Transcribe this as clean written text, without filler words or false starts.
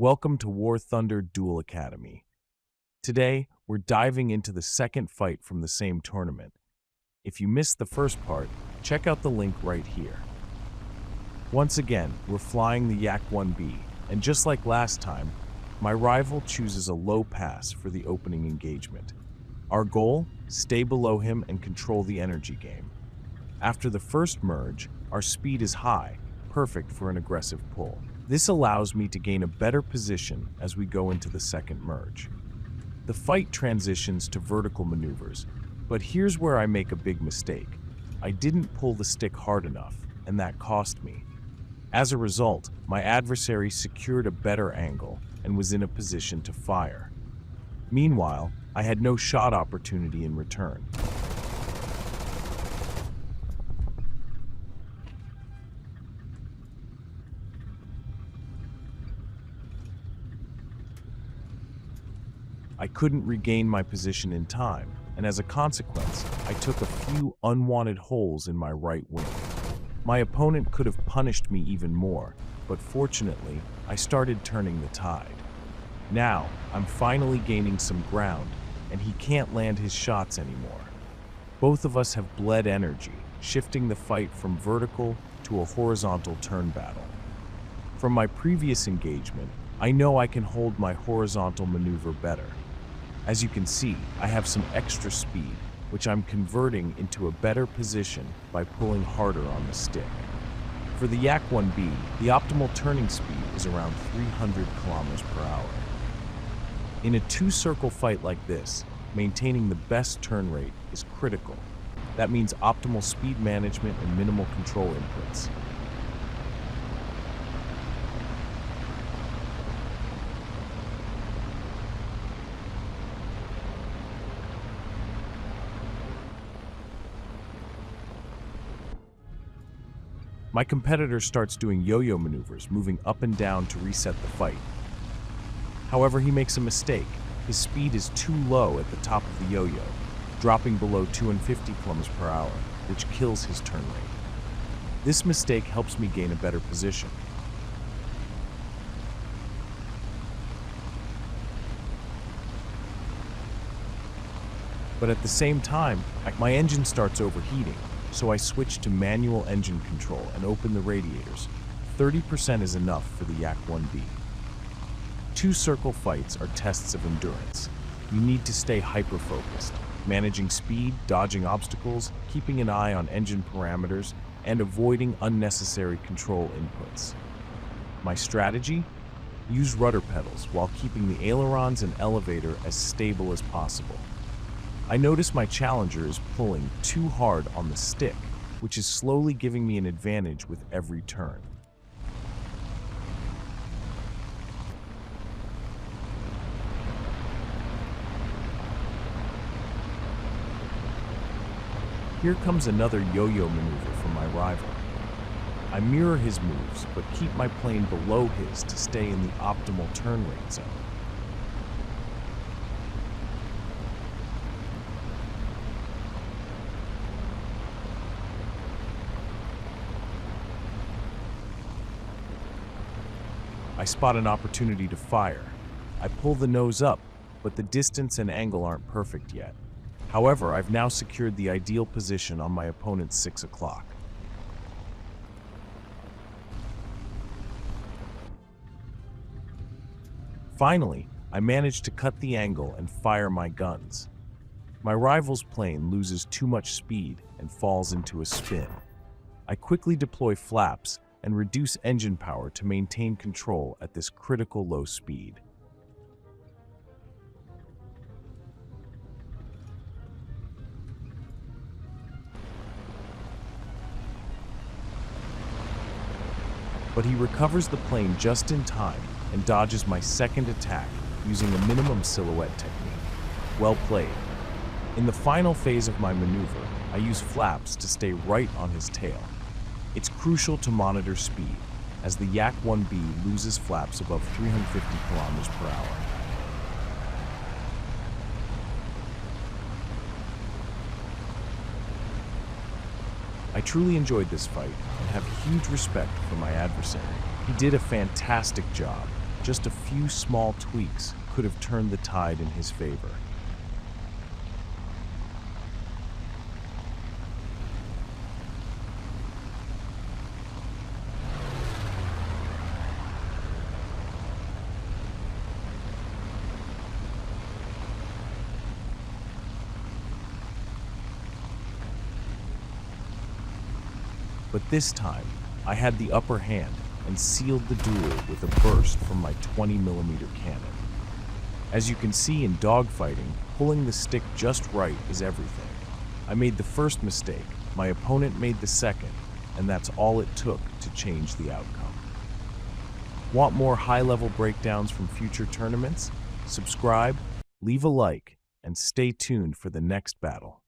Welcome to Warthunder Duel Academy. Today, we're diving into the second fight from the same tournament. If you missed the first part, check out the link right here. Once again, we're flying the Yak 1B, and just like last time, my rival chooses a low pass for the opening engagement. Our goal? Stay below him and control the energy game. After the first merge, our speed is high, perfect for an aggressive pull. This allows me to gain a better position as we go into the second merge. The fight transitions to vertical maneuvers, but here's where I make a big mistake. I didn't pull the stick hard enough, and that cost me. As a result, my adversary secured a better angle and was in a position to fire. Meanwhile, I had no shot opportunity in return. I couldn't regain my position in time, and as a consequence, I took a few unwanted holes in my right wing. My opponent could have punished me even more, but fortunately, I started turning the tide. Now, I'm finally gaining some ground, and he can't land his shots anymore. Both of us have bled energy, shifting the fight from vertical to a horizontal turn battle. From my previous engagement, I know I can hold my horizontal maneuver better. As you can see, I have some extra speed, which I'm converting into a better position by pulling harder on the stick. For the Yak 1B, the optimal turning speed is around 300 kilometers per hour. In a two-circle fight like this, maintaining the best turn rate is critical. That means optimal speed management and minimal control inputs. My competitor starts doing yo-yo maneuvers, moving up and down to reset the fight. However, he makes a mistake. His speed is too low at the top of the yo-yo, dropping below 250 kilometers per hour, which kills his turn rate. This mistake helps me gain a better position. But at the same time, my engine starts overheating. So I switch to manual engine control and open the radiators. 30% is enough for the Yak 1B. Two-circle fights are tests of endurance. You need to stay hyper-focused, managing speed, dodging obstacles, keeping an eye on engine parameters, and avoiding unnecessary control inputs. My strategy? Use rudder pedals while keeping the ailerons and elevator as stable as possible. I notice my challenger is pulling too hard on the stick, which is slowly giving me an advantage with every turn. Here comes another yo-yo maneuver from my rival. I mirror his moves, but keep my plane below his to stay in the optimal turn rate zone. I spot an opportunity to fire. I pull the nose up, but the distance and angle aren't perfect yet. However, I've now secured the ideal position on my opponent's 6 o'clock. Finally, I manage to cut the angle and fire my guns. My rival's plane loses too much speed and falls into a spin. I quickly deploy flaps and reduce engine power to maintain control at this critical low speed. But he recovers the plane just in time and dodges my second attack using a minimum silhouette technique. Well played. In the final phase of my maneuver, I use flaps to stay right on his tail. It's crucial to monitor speed, as the Yak 1B loses flaps above 350 kilometers per hour. I truly enjoyed this fight and have huge respect for my adversary. He did a fantastic job, Just a few small tweaks could have turned the tide in his favor. But this time, I had the upper hand and sealed the duel with a burst from my 20mm cannon. As you can see in dogfighting, pulling the stick just right is everything. I made the first mistake, my opponent made the second, and that's all it took to change the outcome. Want more high-level breakdowns from future tournaments? Subscribe, leave a like, and stay tuned for the next battle.